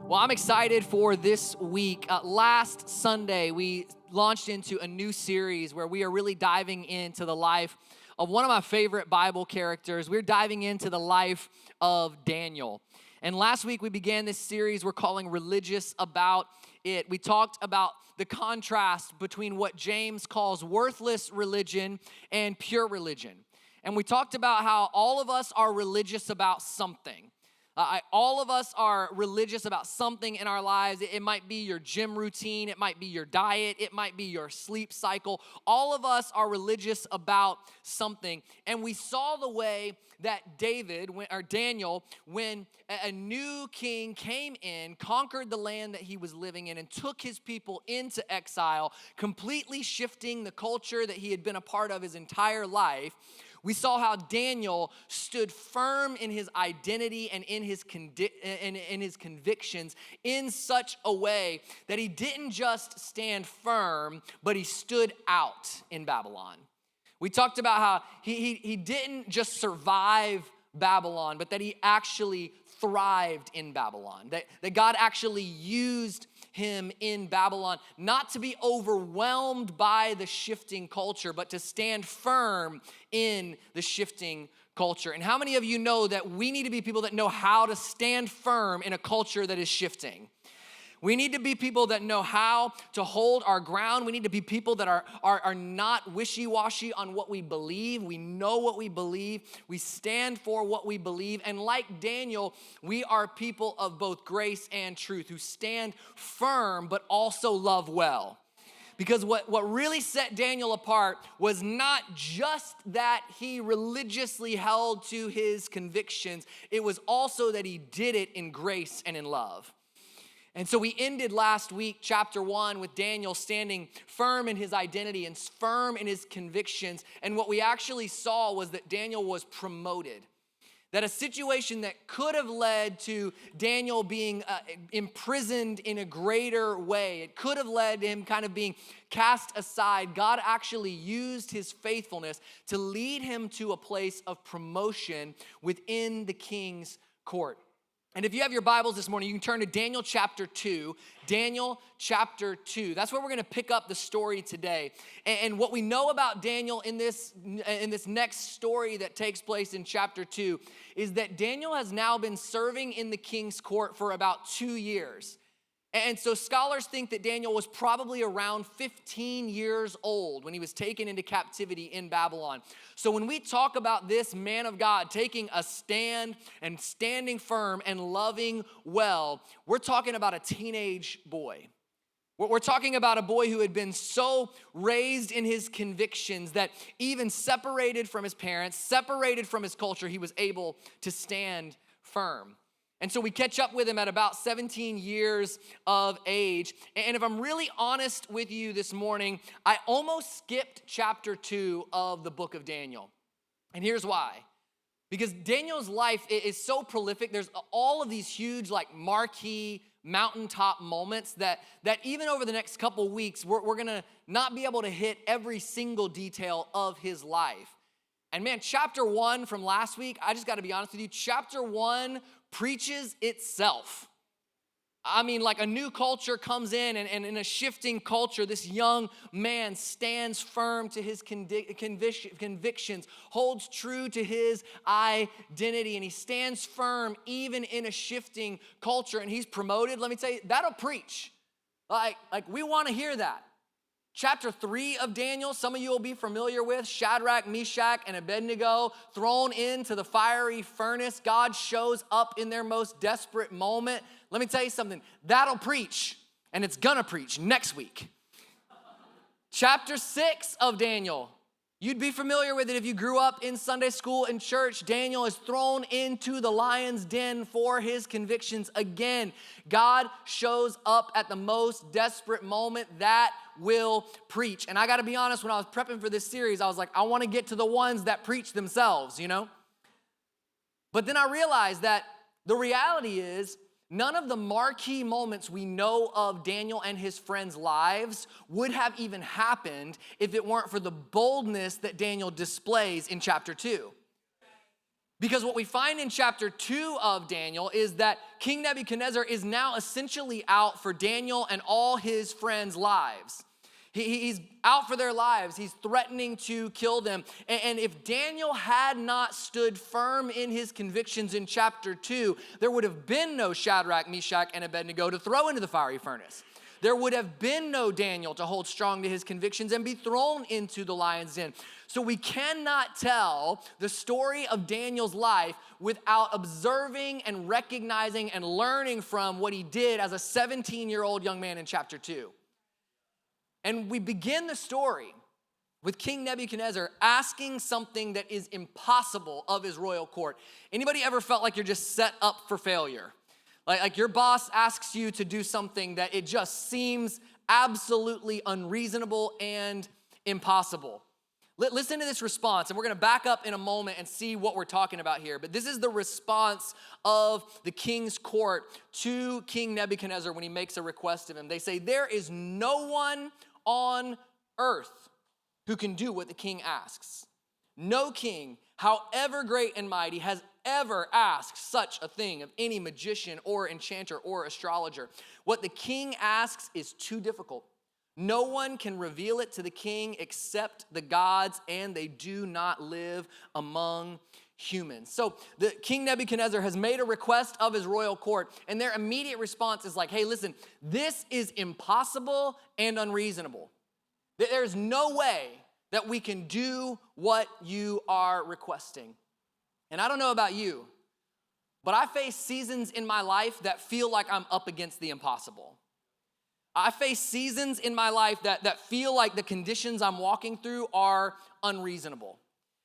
Well, I'm excited for this week. Last Sunday, we launched into a new series where we are really diving into the life of one of my favorite Bible characters. We're diving into the life of Daniel. And last week, we began this series we're calling Religious About It. We talked about the contrast between what James calls worthless religion and pure religion. And we talked about how all of us are religious about something. All of us are religious about something in our lives. It might be your gym routine. It might be your diet. It might be your sleep cycle. All of us are religious about something. And we saw the way that Daniel, when a new king came in, conquered the land that he was living in and took his people into exile, completely shifting the culture that he had been a part of his entire life. We saw how Daniel stood firm in his identity and in his convictions in such a way that he didn't just stand firm, but he stood out in Babylon. We talked about how he didn't just survive Babylon, but that he actually thrived in Babylon. That God actually used him in Babylon, not to be overwhelmed by the shifting culture, but to stand firm in the shifting culture. And how many of you know that we need to be people that know how to stand firm in a culture that is shifting? We need to be people that know how to hold our ground. We need to be people that are not wishy-washy on what we believe. We know what we believe. We stand for what we believe. And like Daniel, we are people of both grace and truth who stand firm but also love well. Because what really set Daniel apart was not just that he religiously held to his convictions. It was also that he did it in grace and in love. And so we ended last week, chapter 1, with Daniel standing firm in his identity and firm in his convictions. And what we actually saw was that Daniel was promoted. That a situation that could have led to Daniel being imprisoned in a greater way, it could have led to him kind of being cast aside. God actually used his faithfulness to lead him to a place of promotion within the king's court. And if you have your Bibles this morning, you can turn to Daniel chapter 2. Daniel chapter 2. That's where we're going to pick up the story today. And what we know about Daniel in this next story that takes place in chapter 2 is that Daniel has now been serving in the king's court for about 2 years. And so scholars think that Daniel was probably around 15 years old when he was taken into captivity in Babylon. So when we talk about this man of God taking a stand and standing firm and loving well, we're talking about a teenage boy. We're talking about a boy who had been so raised in his convictions that even separated from his parents, separated from his culture, he was able to stand firm. And so we catch up with him at about 17 years of age. And if I'm really honest with you this morning, I almost skipped chapter 2 of the book of Daniel. And here's why. Because Daniel's life is so prolific. There's all of these huge marquee mountaintop moments that even over the next couple weeks, we're going to not be able to hit every single detail of his life. And man, chapter 1 from last week, I just got to be honest with you, chapter 1 preaches itself. I mean, like a new culture comes in, and in a shifting culture, this young man stands firm to his convictions, holds true to his identity, and he stands firm even in a shifting culture, and he's promoted. Let me tell you, that'll preach. Like we want to hear that. Chapter 3 of Daniel, some of you will be familiar with, Shadrach, Meshach, and Abednego thrown into the fiery furnace. God shows up in their most desperate moment. Let me tell you something, that'll preach, and it's gonna preach next week. Chapter 6 of Daniel, you'd be familiar with it if you grew up in Sunday school and church. Daniel is thrown into the lion's den for his convictions again. God shows up at the most desperate moment. That will preach. And I got to be honest, when I was prepping for this series, I was like, I want to get to the ones that preach themselves, you know? But then I realized that the reality is none of the marquee moments we know of Daniel and his friends' lives would have even happened if it weren't for the boldness that Daniel displays in chapter 2. Because what we find in chapter 2 of Daniel is that King Nebuchadnezzar is now essentially out for Daniel and all his friends' lives. He's out for their lives. He's threatening to kill them. And if Daniel had not stood firm in his convictions in chapter 2, there would have been no Shadrach, Meshach, and Abednego to throw into the fiery furnace. There would have been no Daniel to hold strong to his convictions and be thrown into the lion's den. So we cannot tell the story of Daniel's life without observing and recognizing and learning from what he did as a 17-year-old young man in chapter 2. And we begin the story with King Nebuchadnezzar asking something that is impossible of his royal court. Anybody ever felt like you're just set up for failure? Like your boss asks you to do something that it just seems absolutely unreasonable and impossible. Listen to this response, and we're gonna back up in a moment and see what we're talking about here. But this is the response of the king's court to King Nebuchadnezzar when he makes a request of him. They say, "There is no one on earth who can do what the king asks. No king, however great and mighty, has ever asked such a thing of any magician or enchanter or astrologer. What the king asks is too difficult. No one can reveal it to the king except the gods, and they do not live among humans." So the King Nebuchadnezzar has made a request of his royal court, and their immediate response is like, "Hey, listen, this is impossible and unreasonable. There's no way that we can do what you are requesting." And I don't know about you, but I face seasons in my life that feel like I'm up against the impossible. I face seasons in my life that feel like the conditions I'm walking through are unreasonable.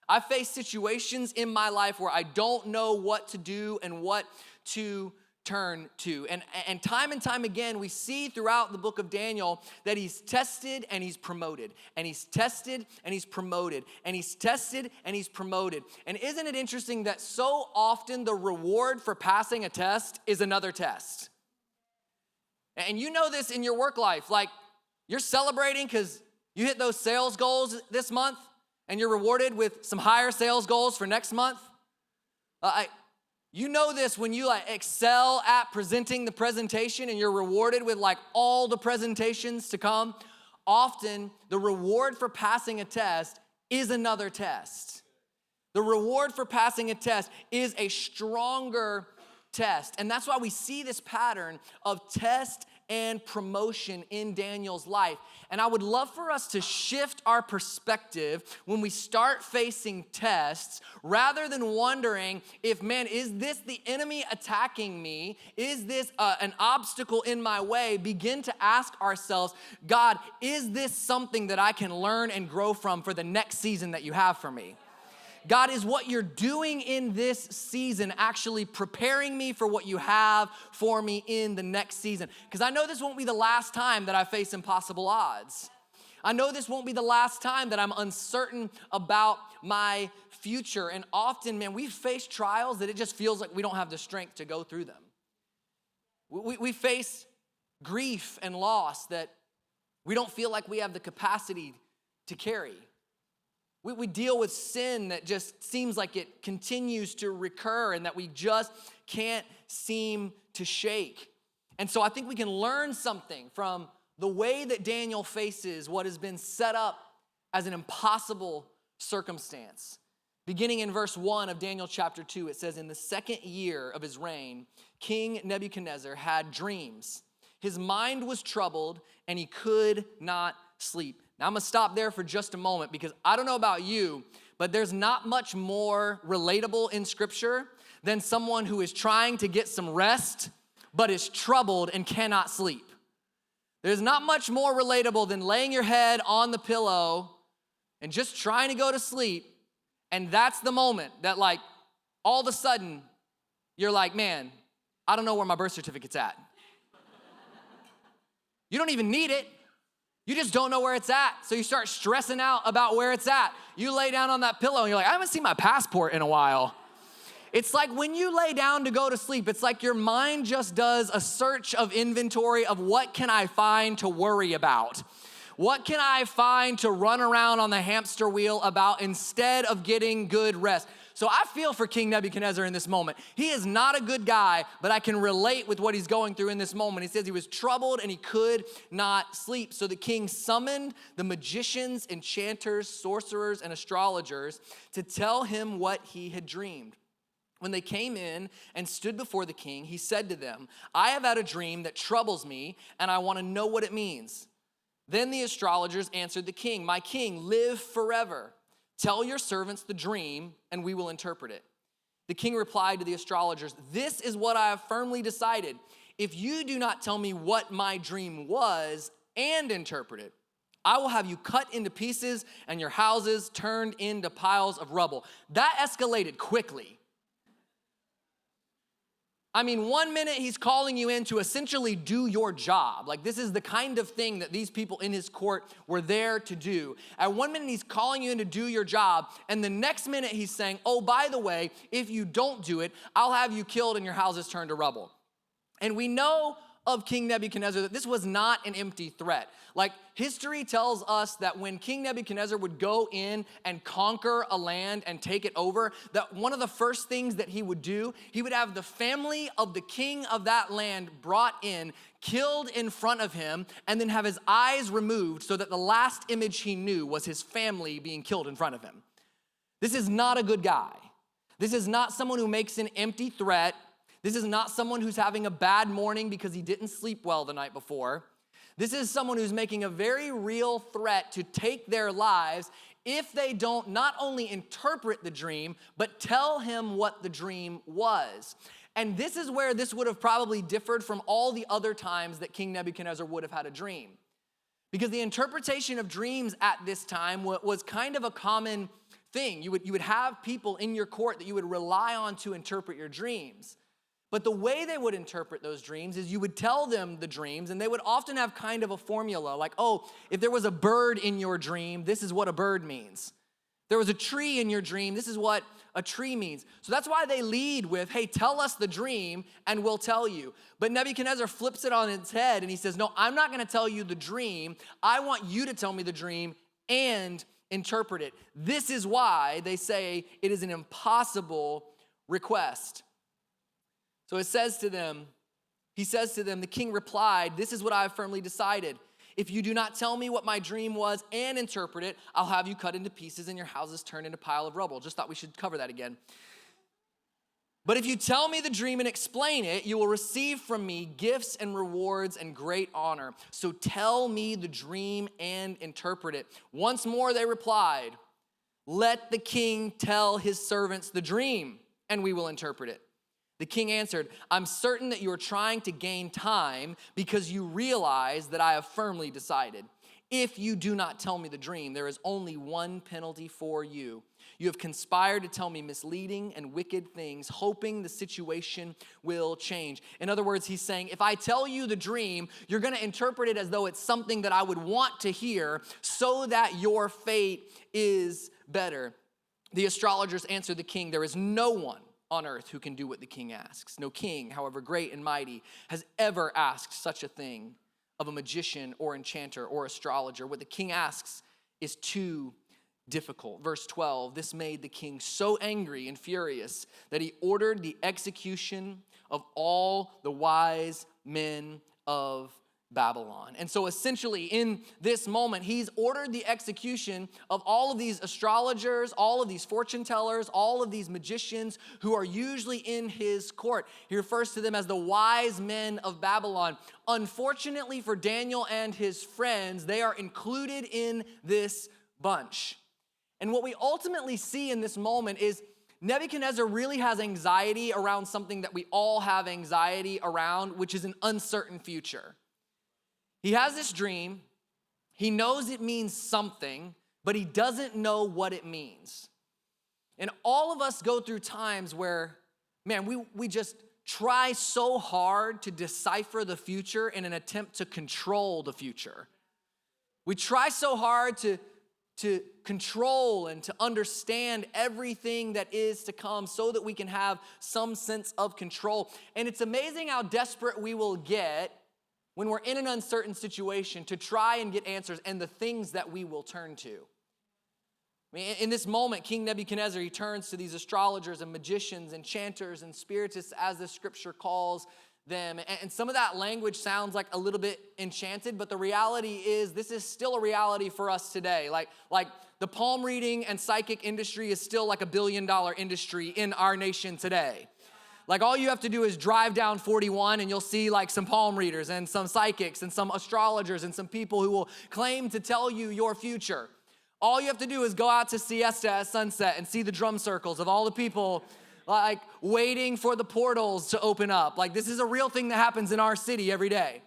I face situations in my life where I don't know what to do and what to turn to. And time again, we see throughout the book of Daniel that he's tested and he's promoted. And he's tested and he's promoted. And he's tested and he's promoted. And isn't it interesting that so often the reward for passing a test is another test? And you know this in your work life. Like, you're celebrating because you hit those sales goals this month and you're rewarded with some higher sales goals for next month. You know this when you excel at presenting the presentation and you're rewarded with all the presentations to come. Often the reward for passing a test is another test. The reward for passing a test is a stronger test. And that's why we see this pattern of test and promotion in Daniel's life. And I would love for us to shift our perspective when we start facing tests, rather than wondering if, man, is this the enemy attacking me? Is this an obstacle in my way? Begin to ask ourselves, God, is this something that I can learn and grow from for the next season that you have for me? God, is what you're doing in this season actually preparing me for what you have for me in the next season? Because I know this won't be the last time that I face impossible odds. I know this won't be the last time that I'm uncertain about my future. And often, man, we face trials that it just feels like we don't have the strength to go through them. We face grief and loss that we don't feel like we have the capacity to carry. We deal with sin that just seems like it continues to recur and that we just can't seem to shake. And so I think we can learn something from the way that Daniel faces what has been set up as an impossible circumstance. Beginning in verse 1 of Daniel chapter 2, it says, "In the second year of his reign, King Nebuchadnezzar had dreams. His mind was troubled and he could not sleep." Now I'm gonna stop there for just a moment, because I don't know about you, but there's not much more relatable in Scripture than someone who is trying to get some rest, but is troubled and cannot sleep. There's not much more relatable than laying your head on the pillow and just trying to go to sleep, and that's the moment that all of a sudden you're like, man, I don't know where my birth certificate's at. You don't even need it. You just don't know where it's at, so you start stressing out about where it's at. You lay down on that pillow and you're like, I haven't seen my passport in a while. It's like when you lay down to go to sleep, it's like your mind just does a search of inventory of what can I find to worry about? What can I find to run around on the hamster wheel about instead of getting good rest? So I feel for King Nebuchadnezzar in this moment. He is not a good guy, but I can relate with what he's going through in this moment. He says he was troubled and he could not sleep. So the king summoned the magicians, enchanters, sorcerers, and astrologers to tell him what he had dreamed. When they came in and stood before the king, he said to them, I have had a dream that troubles me, and I want to know what it means. Then the astrologers answered the king, my king, live forever. Tell your servants the dream, and we will interpret it. The king replied to the astrologers, this is what I have firmly decided. If you do not tell me what my dream was and interpret it, I will have you cut into pieces and your houses turned into piles of rubble. That escalated quickly. I mean, 1 minute he's calling you in to essentially do your job. Like, this is the kind of thing that these people in his court were there to do. At 1 minute he's calling you in to do your job, and the next minute he's saying, oh, by the way, if you don't do it, I'll have you killed and your houses turned to rubble. And we know of King Nebuchadnezzar that this was not an empty threat. Like, history tells us that when King Nebuchadnezzar would go in and conquer a land and take it over, that one of the first things that he would do, he would have the family of the king of that land brought in, killed in front of him, and then have his eyes removed so that the last image he knew was his family being killed in front of him. This is not a good guy. This is not someone who makes an empty threat. This is not someone who's having a bad morning because he didn't sleep well the night before. This is someone who's making a very real threat to take their lives if they don't not only interpret the dream, but tell him what the dream was. And this is where this would have probably differed from all the other times that King Nebuchadnezzar would have had a dream. Because the interpretation of dreams at this time was kind of a common thing. You would have people in your court that you would rely on to interpret your dreams. But the way they would interpret those dreams is you would tell them the dreams, and they would often have kind of a formula, like, oh, if there was a bird in your dream, this is what a bird means. If there was a tree in your dream, this is what a tree means. So that's why they lead with, hey, tell us the dream, and we'll tell you. But Nebuchadnezzar flips it on its head, and he says, no, I'm not going to tell you the dream. I want you to tell me the dream and interpret it. This is why they say it is an impossible request. So he says to them, the king replied, this is what I have firmly decided. If you do not tell me what my dream was and interpret it, I'll have you cut into pieces and your houses turned into a pile of rubble. Just thought we should cover that again. But if you tell me the dream and explain it, you will receive from me gifts and rewards and great honor. So tell me the dream and interpret it. Once more they replied, let the king tell his servants the dream, and we will interpret it. The king answered, I'm certain that you are trying to gain time because you realize that I have firmly decided. If you do not tell me the dream, there is only one penalty for you. You have conspired to tell me misleading and wicked things, hoping the situation will change. In other words, he's saying, if I tell you the dream, you're going to interpret it as though it's something that I would want to hear so that your fate is better. The astrologers answered the king, there is no one on earth who can do what the king asks. No king, however great and mighty, has ever asked such a thing of a magician or enchanter or astrologer. What the king asks is too difficult. Verse 12, this made the king so angry and furious that he ordered the execution of all the wise men of Babylon. And so essentially in this moment, he's ordered the execution of all of these astrologers, all of these fortune tellers, all of these magicians who are usually in his court. He refers to them as the wise men of Babylon. Unfortunately for Daniel and his friends, they are included in this bunch. And what we ultimately see in this moment is Nebuchadnezzar really has anxiety around something that we all have anxiety around, which is an uncertain future. He has this dream, he knows it means something, but he doesn't know what it means. And all of us go through times where, man, we just try so hard to decipher the future in an attempt to control the future. We try so hard to control and to understand everything that is to come so that we can have some sense of control. And it's amazing how desperate we will get when we're in an uncertain situation to try and get answers and the things that we will turn to. I mean, in this moment, King Nebuchadnezzar, he turns to these astrologers and magicians, enchanters and spiritists, as the scripture calls them. And some of that language sounds like a little bit enchanted, but the reality is this is still a reality for us today. Like the palm reading and psychic industry is still like $1 billion industry in our nation today. Like all you have to do is drive down 41 and you'll see like some palm readers and some psychics and some astrologers and some people who will claim to tell you your future. All you have to do is go out to siesta at sunset and see the drum circles of all the people like waiting for the portals to open up. Like this is a real thing that happens in our city every day.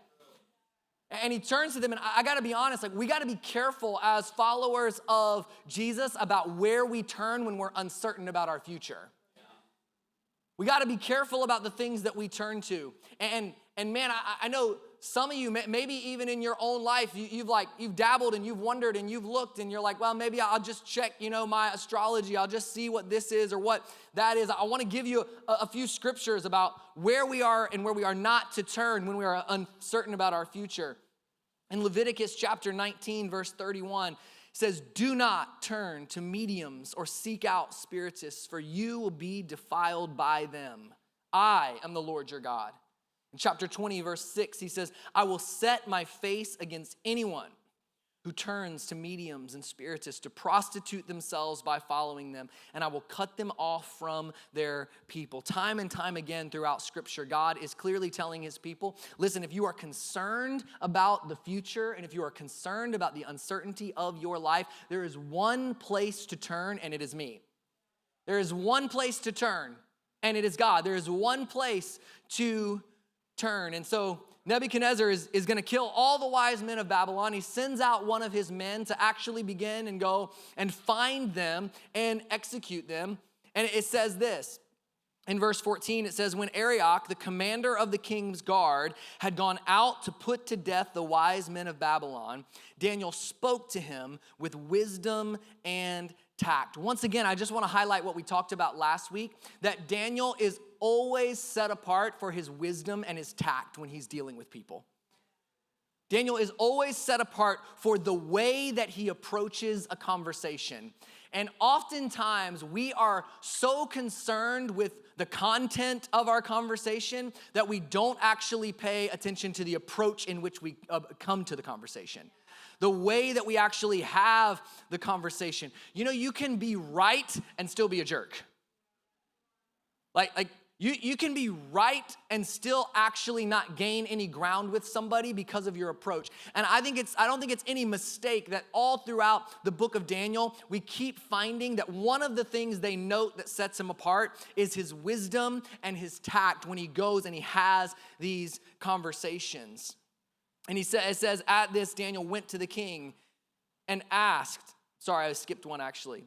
And he turns to them, and I gotta be honest, like we gotta be careful as followers of Jesus about where we turn when we're uncertain about our future. We gotta be careful about the things that we turn to. And man, I know some of you, maybe even in your own life, you've dabbled and you've wondered and you've looked and you're like, well, maybe I'll just check, my astrology. I'll just see what this is or what that is. I want to give you a few scriptures about where we are and where we are not to turn when we are uncertain about our future. In Leviticus chapter 19, verse 31, it says, do not turn to mediums or seek out spiritists, for you will be defiled by them. I am the Lord your God. In chapter 20, verse 6, he says, I will set my face against anyone who turns to mediums and spiritists to prostitute themselves by following them, and I will cut them off from their people. Time and time again throughout Scripture, God is clearly telling his people, listen, if you are concerned about the future and if you are concerned about the uncertainty of your life, there is one place to turn, and it is me. There is one place to turn, and it is God. There is one place to turn. And so Nebuchadnezzar is going to kill all the wise men of Babylon. He sends out one of his men to actually begin and go and find them and execute them. And it says this, in verse 14, it says, when Arioch, the commander of the king's guard, had gone out to put to death the wise men of Babylon, Daniel spoke to him with wisdom and tact. Once again, I just want to highlight what we talked about last week, that Daniel is always set apart for his wisdom and his tact when he's dealing with people. Daniel is always set apart for the way that he approaches a conversation. And oftentimes we are so concerned with the content of our conversation that we don't actually pay attention to the approach in which we come to the conversation. The way that we actually have the conversation. You can be right and still be a jerk. Like you can be right and still actually not gain any ground with somebody because of your approach. And I don't think it's any mistake that all throughout the book of Daniel, we keep finding that one of the things they note that sets him apart is his wisdom and his tact when he goes and he has these conversations. And it says, at this, Daniel went to the king and asked, sorry, I skipped one actually.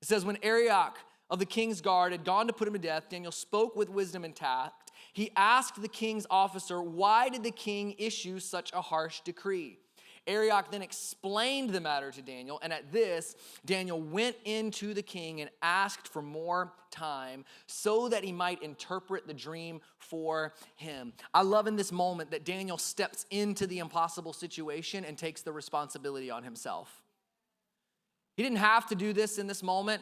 It says, when Arioch of the king's guard had gone to put him to death, Daniel spoke with wisdom and tact. He asked the king's officer, why did the king issue such a harsh decree? Arioch then explained the matter to Daniel, and at this, Daniel went into the king and asked for more time so that he might interpret the dream for him. I love in this moment that Daniel steps into the impossible situation and takes the responsibility on himself. He didn't have to do this in this moment.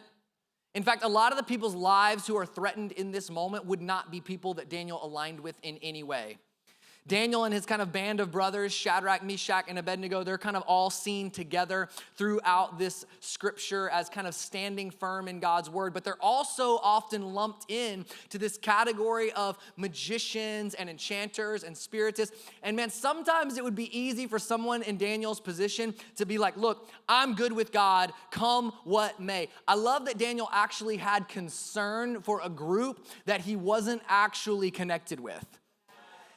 In fact, a lot of the people's lives who are threatened in this moment would not be people that Daniel aligned with in any way. Daniel and his kind of band of brothers, Shadrach, Meshach, and Abednego, they're kind of all seen together throughout this scripture as kind of standing firm in God's word, but they're also often lumped in to this category of magicians and enchanters and spiritists. And man, sometimes it would be easy for someone in Daniel's position to be like, look, I'm good with God, come what may. I love that Daniel actually had concern for a group that he wasn't actually connected with.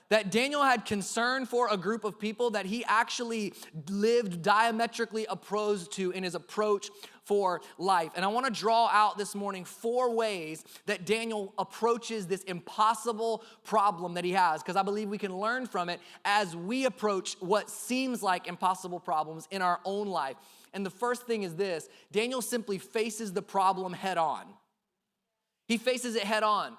That Daniel had concern for a group of people that he actually lived diametrically opposed to in his approach for life. And I want to draw out this morning 4 ways that Daniel approaches this impossible problem that he has, because I believe we can learn from it as we approach what seems like impossible problems in our own life. And the first thing is this: Daniel simply faces the problem head on. He faces it head on.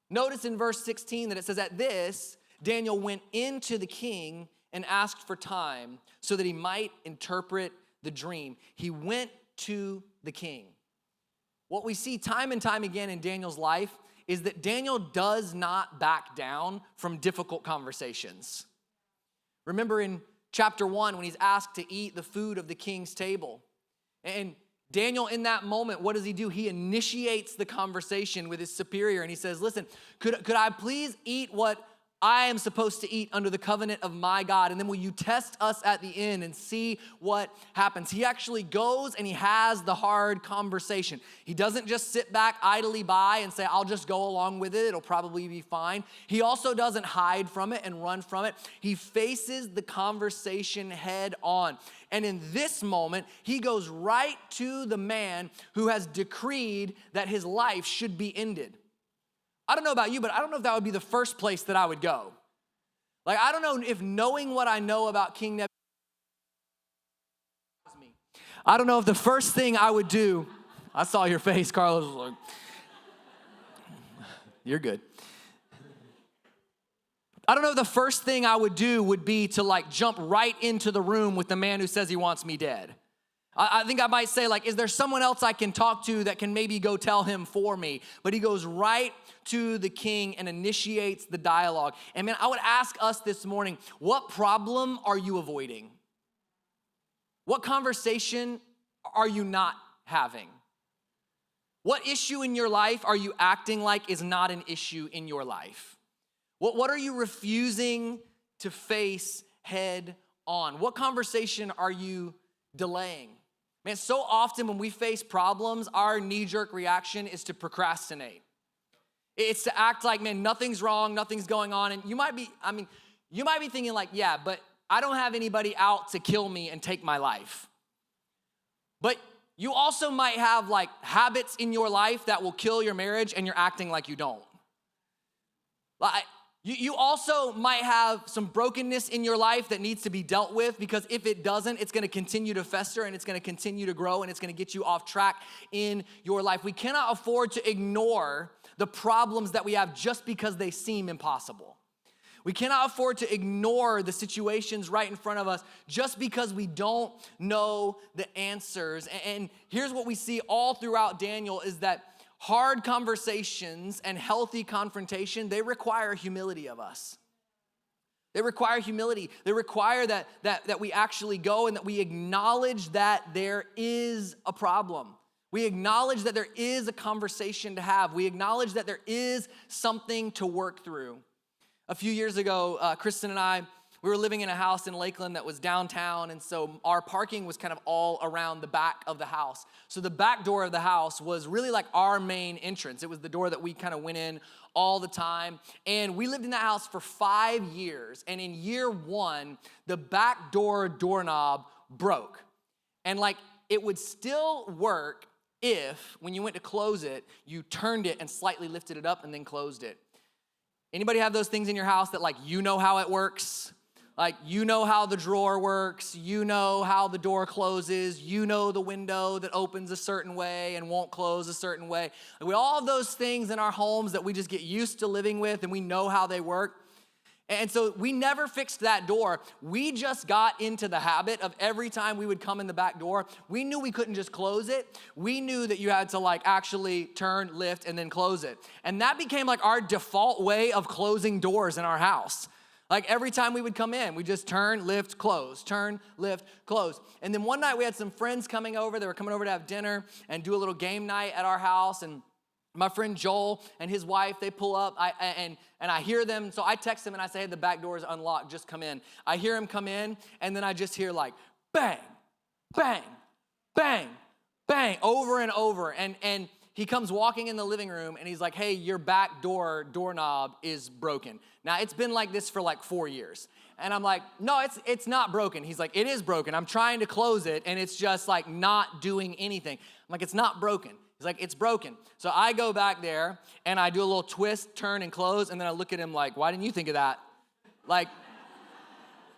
Notice in verse 16 that it says, at this, Daniel went into the king and asked for time so that he might interpret the dream. He went to the king. What we see time and time again in Daniel's life is that Daniel does not back down from difficult conversations. Remember in chapter 1 when he's asked to eat the food of the king's table. And Daniel, in that moment, what does he do? He initiates the conversation with his superior and he says, listen, could I please eat what I am supposed to eat under the covenant of my God, and then will you test us at the end and see what happens? He actually goes and he has the hard conversation. He doesn't just sit back idly by and say, I'll just go along with it, it'll probably be fine. He also doesn't hide from it and run from it. He faces the conversation head on. And in this moment, he goes right to the man who has decreed that his life should be ended. I don't know about you, but I don't know if that would be the first place that I would go. Like, I don't know if knowing what I know about King Nebuchadnezzar, I don't know if the first thing I would do, I saw your face, Carlos was like, you're good. I don't know if the first thing I would do would be to like jump right into the room with the man who says he wants me dead. I think I might say like, is there someone else I can talk to that can maybe go tell him for me? But he goes right to the king and initiates the dialogue. And man, I would ask us this morning, what problem are you avoiding? What conversation are you not having? What issue in your life are you acting like is not an issue in your life? What are you refusing to face head on? What conversation are you delaying? Man, so often when we face problems, our knee-jerk reaction is to procrastinate. It's to act like, man, nothing's wrong, nothing's going on. And you might be thinking like, yeah, but I don't have anybody out to kill me and take my life. But you also might have like habits in your life that will kill your marriage and you're acting like you don't. Like, you also might have some brokenness in your life that needs to be dealt with, because if it doesn't, it's gonna continue to fester and it's gonna continue to grow and it's gonna get you off track in your life. We cannot afford to ignore the problems that we have just because they seem impossible. We cannot afford to ignore the situations right in front of us just because we don't know the answers. And here's what we see all throughout Daniel is that hard conversations and healthy confrontation, they require humility of us. They require humility. They require that we actually go and that we acknowledge that there is a problem. We acknowledge that there is a conversation to have. We acknowledge that there is something to work through. A few years ago, Kristen and I, we were living in a house in Lakeland that was downtown, and so our parking was kind of all around the back of the house. So the back door of the house was really like our main entrance. It was the door that we kind of went in all the time. And we lived in that house for 5 years. And in year 1, the back door doorknob broke. And like it would still work if, when you went to close it, you turned it and slightly lifted it up and then closed it. Anybody have those things in your house that like you know how it works? Like, you know how the drawer works, you know how the door closes, you know the window that opens a certain way and won't close a certain way. Like, we all have those things in our homes that we just get used to living with and we know how they work. And so we never fixed that door. We just got into the habit of every time we would come in the back door, we knew we couldn't just close it. We knew that you had to like actually turn, lift, and then close it. And that became like our default way of closing doors in our house. Like every time we would come in, we just turn, lift, close, turn, lift, close. And then one night we had some friends coming over. They were coming over to have dinner and do a little game night at our house. And my friend Joel and his wife, they pull up and I hear them. So I text him and I say, hey, the back door is unlocked, just come in. I hear him come in and then I just hear like bang, bang, bang, bang, over and over. And he comes walking in the living room and he's like, hey, your back doorknob is broken. Now, it's been like this for like 4 years. And I'm like, no, it's not broken. He's like, it is broken. I'm trying to close it and it's just like not doing anything. I'm like, it's not broken. He's like, it's broken. So I go back there and I do a little twist, turn, and close. And then I look at him like, why didn't you think of that? Like,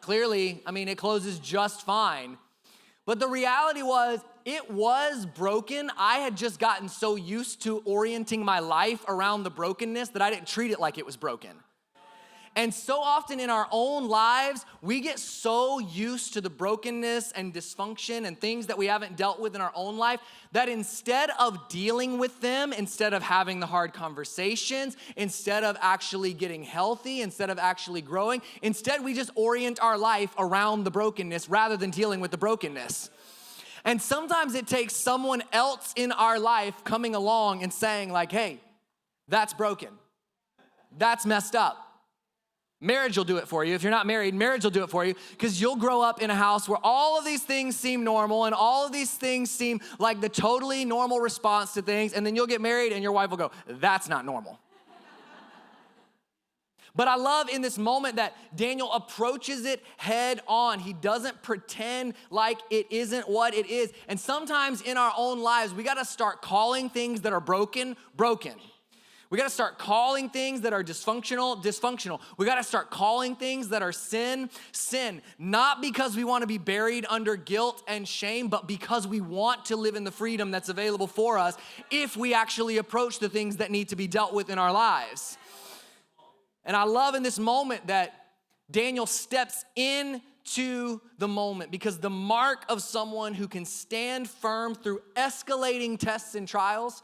clearly, I mean, it closes just fine. But the reality was, it was broken. I had just gotten so used to orienting my life around the brokenness that I didn't treat it like it was broken. And so often in our own lives, we get so used to the brokenness and dysfunction and things that we haven't dealt with in our own life that instead of dealing with them, instead of having the hard conversations, instead of actually getting healthy, instead of actually growing, instead we just orient our life around the brokenness rather than dealing with the brokenness. And sometimes it takes someone else in our life coming along and saying like, hey, that's broken. That's messed up. Marriage will do it for you. If you're not married, marriage will do it for you, because you'll grow up in a house where all of these things seem normal and all of these things seem like the totally normal response to things, and then you'll get married and your wife will go, that's not normal. But I love in this moment that Daniel approaches it head on. He doesn't pretend like it isn't what it is. And sometimes in our own lives, we got to start calling things that are broken, broken. We got to start calling things that are dysfunctional, dysfunctional. We got to start calling things that are sin, sin. Not because we want to be buried under guilt and shame, but because we want to live in the freedom that's available for us if we actually approach the things that need to be dealt with in our lives. And I love in this moment that Daniel steps into the moment, because the mark of someone who can stand firm through escalating tests and trials,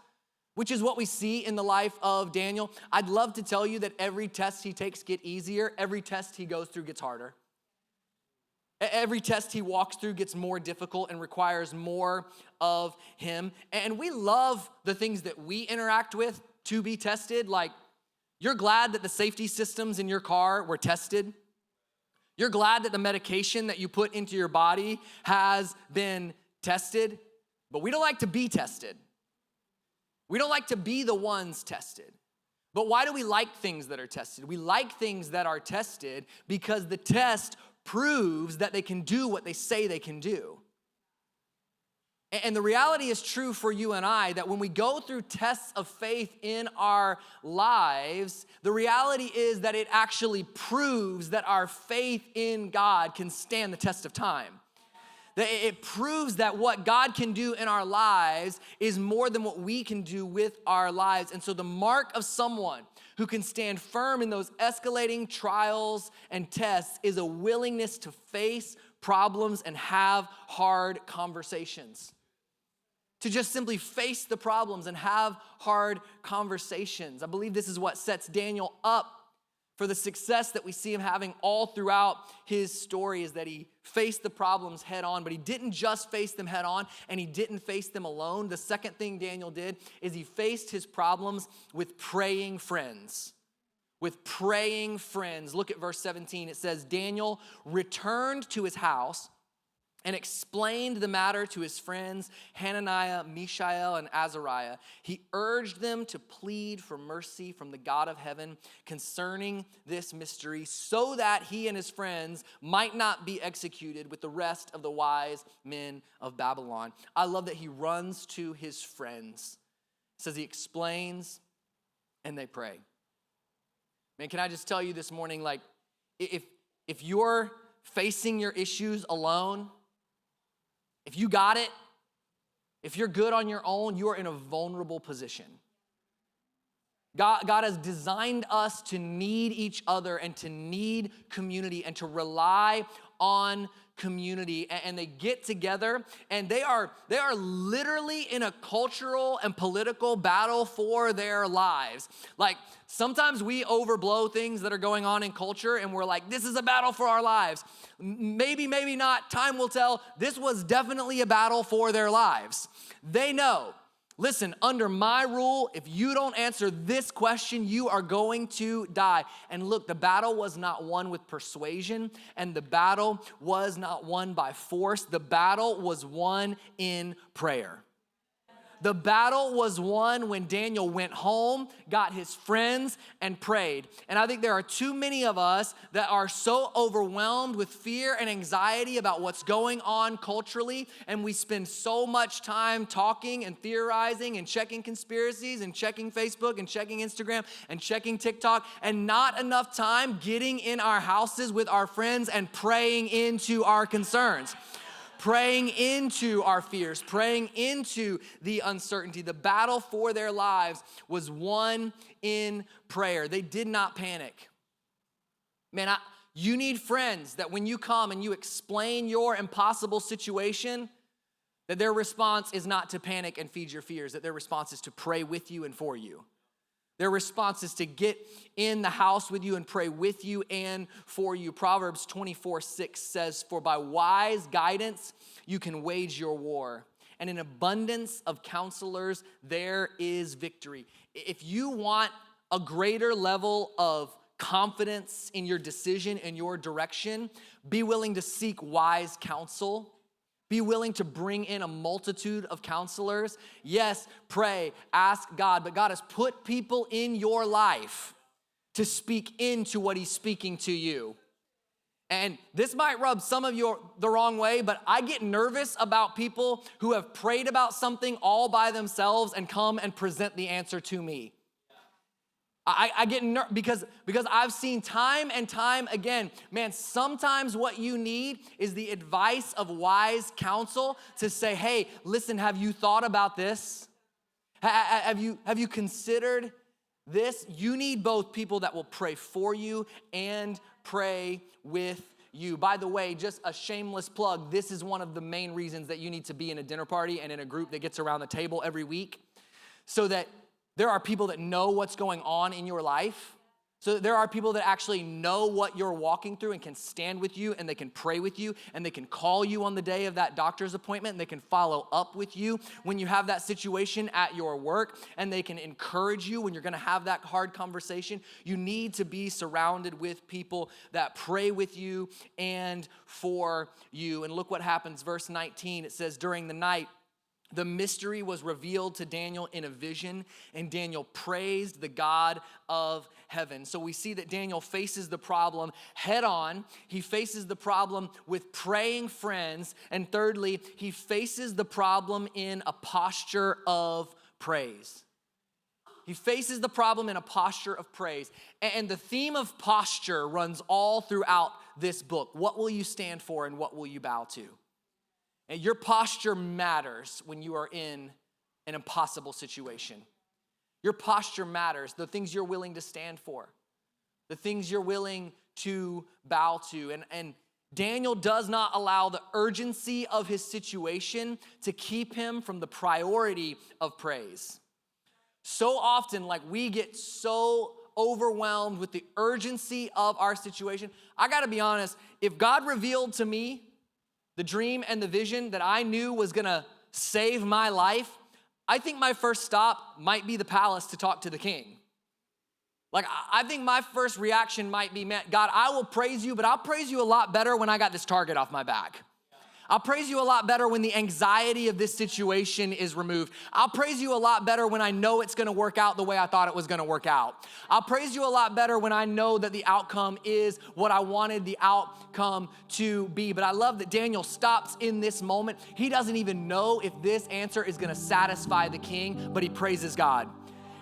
which is what we see in the life of Daniel. I'd love to tell you that every test he takes gets easier. Every test he goes through gets harder. Every test he walks through gets more difficult and requires more of him. And we love the things that we interact with to be tested. Like, you're glad that the safety systems in your car were tested. You're glad that the medication that you put into your body has been tested. But we don't like to be tested. We don't like to be the ones tested. But why do we like things that are tested? We like things that are tested because the test proves that they can do what they say they can do. And the reality is true for you and I, that when we go through tests of faith in our lives, the reality is that it actually proves that our faith in God can stand the test of time. That it proves that what God can do in our lives is more than what we can do with our lives. And so the mark of someone who can stand firm in those escalating trials and tests is a willingness to face problems and have hard conversations. To just simply face the problems and have hard conversations. I believe this is what sets Daniel up for the success that we see him having all throughout his story, is that he faced the problems head on, but he didn't just face them head on, and he didn't face them alone. The second thing Daniel did is he faced his problems with praying friends. With praying friends. Look at verse 17. It says, Daniel returned to his house and explained the matter to his friends, Hananiah, Mishael, and Azariah. He urged them to plead for mercy from the God of heaven concerning this mystery, so that he and his friends might not be executed with the rest of the wise men of Babylon. I love that he runs to his friends. It says he explains and they pray. Man, can I just tell you this morning, like, if you're facing your issues alone, if you got it, if you're good on your own, you are in a vulnerable position. God has designed us to need each other and to need community and to rely on community. And they get together and they are literally in a cultural and political battle for their lives. Like, sometimes we overblow things that are going on in culture and we're like, this is a battle for our lives. Maybe, maybe not. Time will tell. This was definitely a battle for their lives. They know, listen, under my rule, if you don't answer this question, you are going to die. And look, the battle was not won with persuasion, and the battle was not won by force. The battle was won in prayer. The battle was won when Daniel went home, got his friends, and prayed. And I think there are too many of us that are so overwhelmed with fear and anxiety about what's going on culturally, and we spend so much time talking and theorizing and checking conspiracies and checking Facebook and checking Instagram and checking TikTok, and not enough time getting in our houses with our friends and praying into our concerns. Praying into our fears, praying into the uncertainty. The battle for their lives was won in prayer. They did not panic. Man, you need friends that when you come and you explain your impossible situation, that their response is not to panic and feed your fears, that their response is to pray with you and for you. Their response is to get in the house with you and pray with you and for you. Proverbs 24:6 says, "For by wise guidance you can wage your war, and in abundance of counselors there is victory." If you want a greater level of confidence in your decision and your direction, be willing to seek wise counsel. Be willing to bring in a multitude of counselors. Yes, pray, ask God, but God has put people in your life to speak into what he's speaking to you. And this might rub some of you the wrong way, but I get nervous about people who have prayed about something all by themselves and come and present the answer to me. I get nervous because I've seen time and time again, man, sometimes what you need is the advice of wise counsel to say, hey, listen, have you thought about this? Have you considered this? You need both people that will pray for you and pray with you. By the way, just a shameless plug, this is one of the main reasons that you need to be in a dinner party and in a group that gets around the table every week, so that there are people that know what's going on in your life. So there are people that actually know what you're walking through and can stand with you, and they can pray with you, and they can call you on the day of that doctor's appointment, and they can follow up with you when you have that situation at your work, and they can encourage you when you're gonna have that hard conversation. You need to be surrounded with people that pray with you and for you. And look what happens, verse 19, it says, during the night, the mystery was revealed to Daniel in a vision, and Daniel praised the God of heaven. So we see that Daniel faces the problem head on. He faces the problem with praying friends. And thirdly, he faces the problem in a posture of praise. He faces the problem in a posture of praise. And the theme of posture runs all throughout this book. What will you stand for and what will you bow to? And your posture matters when you are in an impossible situation. Your posture matters, the things you're willing to stand for, the things you're willing to bow to. And Daniel does not allow the urgency of his situation to keep him from the priority of praise. So often, like, we get so overwhelmed with the urgency of our situation. I gotta be honest, if God revealed to me the dream and the vision that I knew was gonna save my life, I think my first stop might be the palace to talk to the king. Like, I think my first reaction might be, man, God, I will praise you, but I'll praise you a lot better when I got this target off my back. I'll praise you a lot better when the anxiety of this situation is removed. I'll praise you a lot better when I know it's gonna work out the way I thought it was gonna work out. I'll praise you a lot better when I know that the outcome is what I wanted the outcome to be. But I love that Daniel stops in this moment. He doesn't even know if this answer is gonna satisfy the king, but he praises God.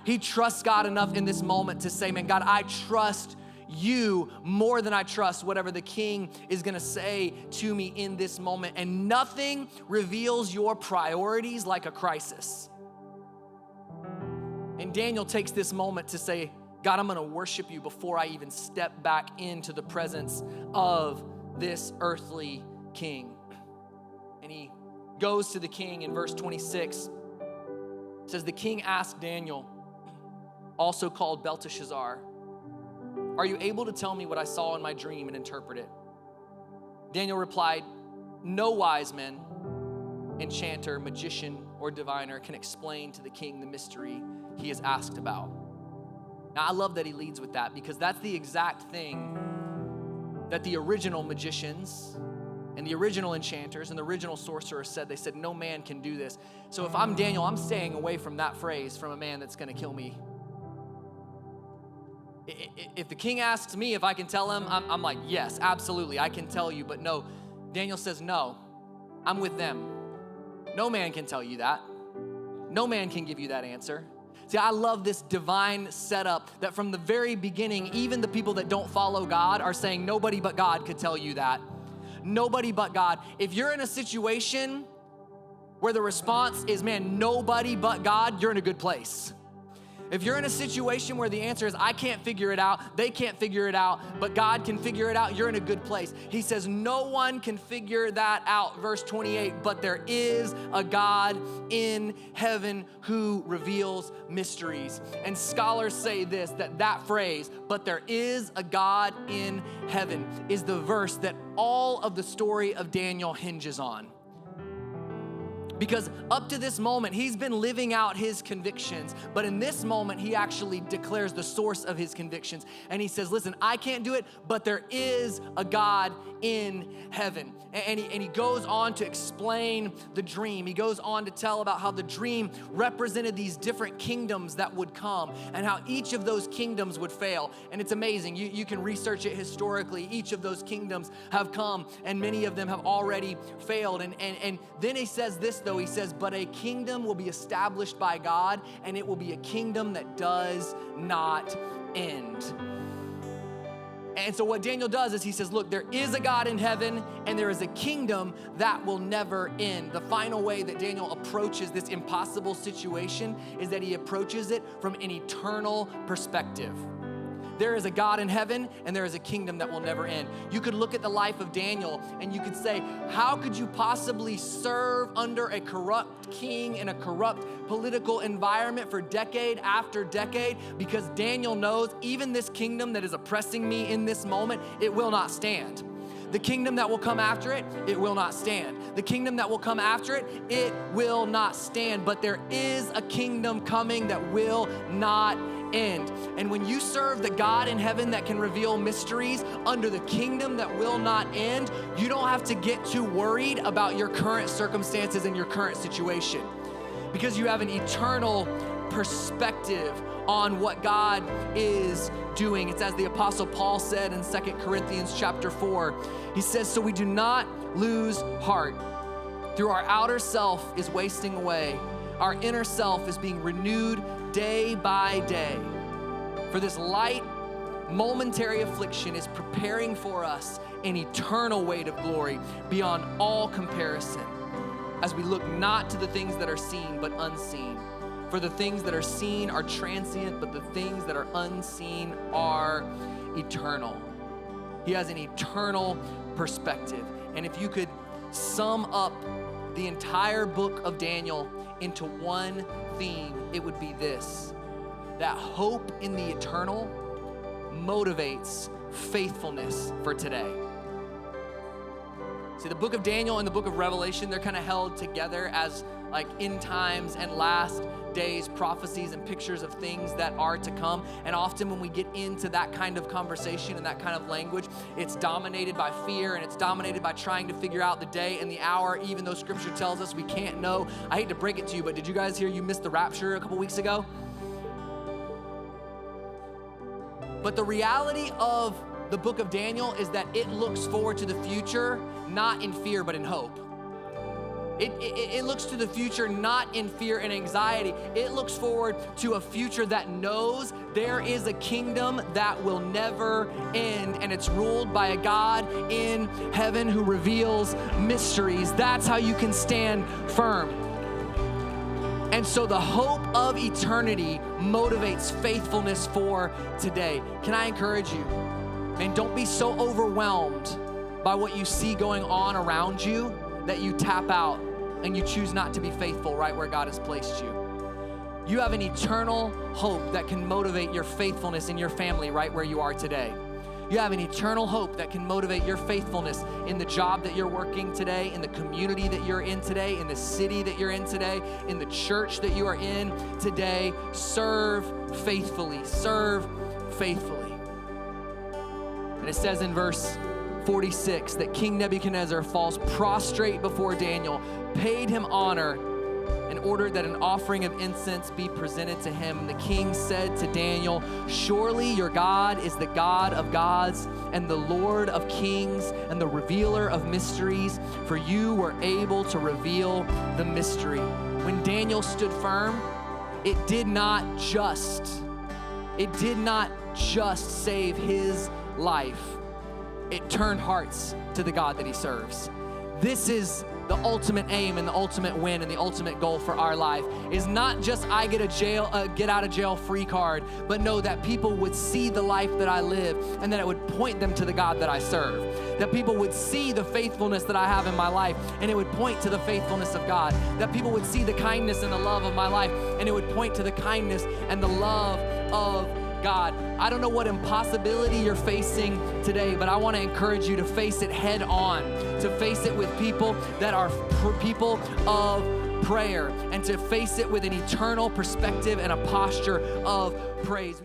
He trusts God enough in this moment to say, man, God, I trust you more than I trust whatever the king is gonna say to me in this moment. And nothing reveals your priorities like a crisis. And Daniel takes this moment to say, God, I'm gonna worship you before I even step back into the presence of this earthly king. And he goes to the king in verse 26. It says, the king asked Daniel, also called Belteshazzar, are you able to tell me what I saw in my dream and interpret it? Daniel replied, no wise man, enchanter, magician, or diviner can explain to the king the mystery he is asked about. Now, I love that he leads with that, because that's the exact thing that the original magicians and the original enchanters and the original sorcerers said. They said, no man can do this. So if I'm Daniel, I'm staying away from that phrase, from a man that's gonna kill me. If the king asks me if I can tell him, I'm like, yes, absolutely, I can tell you. But no, Daniel says, no, I'm with them. No man can tell you that. No man can give you that answer. See, I love this divine setup that from the very beginning, even the people that don't follow God are saying nobody but God could tell you that. Nobody but God. If you're in a situation where the response is, man, nobody but God, you're in a good place. If you're in a situation where the answer is, I can't figure it out, they can't figure it out, but God can figure it out, you're in a good place. He says, no one can figure that out. Verse 28, but there is a God in heaven who reveals mysteries. And scholars say this, that phrase, but there is a God in heaven, is the verse that all of the story of Daniel hinges on. Because up to this moment, he's been living out his convictions. But in this moment, he actually declares the source of his convictions. And he says, listen, I can't do it, but there is a God in heaven. And he goes on to explain the dream. He goes on to tell about how the dream represented these different kingdoms that would come and how each of those kingdoms would fail. And it's amazing. You can research it historically. Each of those kingdoms have come and many of them have already failed. And then he says this, though. He says, but a kingdom will be established by God, and it will be a kingdom that does not end. And so what Daniel does is he says, look, there is a God in heaven, and there is a kingdom that will never end. The final way that Daniel approaches this impossible situation is that he approaches it from an eternal perspective. There is a God in heaven, and there is a kingdom that will never end. You could look at the life of Daniel, and you could say, how could you possibly serve under a corrupt king in a corrupt political environment for decade after decade? Because Daniel knows even this kingdom that is oppressing me in this moment, it will not stand. The kingdom that will come after it, it will not stand. The kingdom that will come after it, it will not stand. But there is a kingdom coming that will not end. And when you serve the God in heaven that can reveal mysteries under the kingdom that will not end, you don't have to get too worried about your current circumstances and your current situation, because you have an eternal perspective on what God is doing. It's as the Apostle Paul said in 2 Corinthians chapter 4. He says, so we do not lose heart. Through our outer self is wasting away, our inner self is being renewed day by day. For this light, momentary affliction is preparing for us an eternal weight of glory beyond all comparison, as we look not to the things that are seen but unseen. For the things that are seen are transient, but the things that are unseen are eternal. He has an eternal perspective. And if you could sum up the entire book of Daniel into one theme, it would be this: that hope in the eternal motivates faithfulness for today. See, the book of Daniel and the book of Revelation, they're kind of held together as like end times and last days prophecies and pictures of things that are to come. And often when we get into that kind of conversation and that kind of language, it's dominated by fear and it's dominated by trying to figure out the day and the hour, even though scripture tells us we can't know. I hate to break it to you, but did you guys hear you missed the rapture a couple weeks ago? But the reality of the book of Daniel is that it looks forward to the future, not in fear, but in hope. It looks to the future not in fear and anxiety. It looks forward to a future that knows there is a kingdom that will never end, and it's ruled by a God in heaven who reveals mysteries. That's how you can stand firm. And so the hope of eternity motivates faithfulness for today. Can I encourage you? And don't be so overwhelmed by what you see going on around you that you tap out and you choose not to be faithful right where God has placed you. You have an eternal hope that can motivate your faithfulness in your family right where you are today. You have an eternal hope that can motivate your faithfulness in the job that you're working today, in the community that you're in today, in the city that you're in today, in the church that you are in today. Serve faithfully. Serve faithfully. And it says in verse 46 that King Nebuchadnezzar falls prostrate before Daniel, paid him honor, and ordered that an offering of incense be presented to him. And the king said to Daniel, surely your God is the God of gods and the Lord of kings and the revealer of mysteries, for you were able to reveal the mystery. When Daniel stood firm, it did not just save his life. It turned hearts to the God that he serves. this is the ultimate aim and the ultimate win and the ultimate goal for our life is not just I get out of jail free card, but know that people would see the life that I live and that it would point them to the God that I serve. That people would see the faithfulness that I have in my life and it would point to the faithfulness of God. That people would see the kindness and the love of my life and it would point to the kindness and the love of God. I don't know what impossibility you're facing today, but I want to encourage you to face it head on, to face it with people that are people of prayer, and to face it with an eternal perspective and a posture of praise.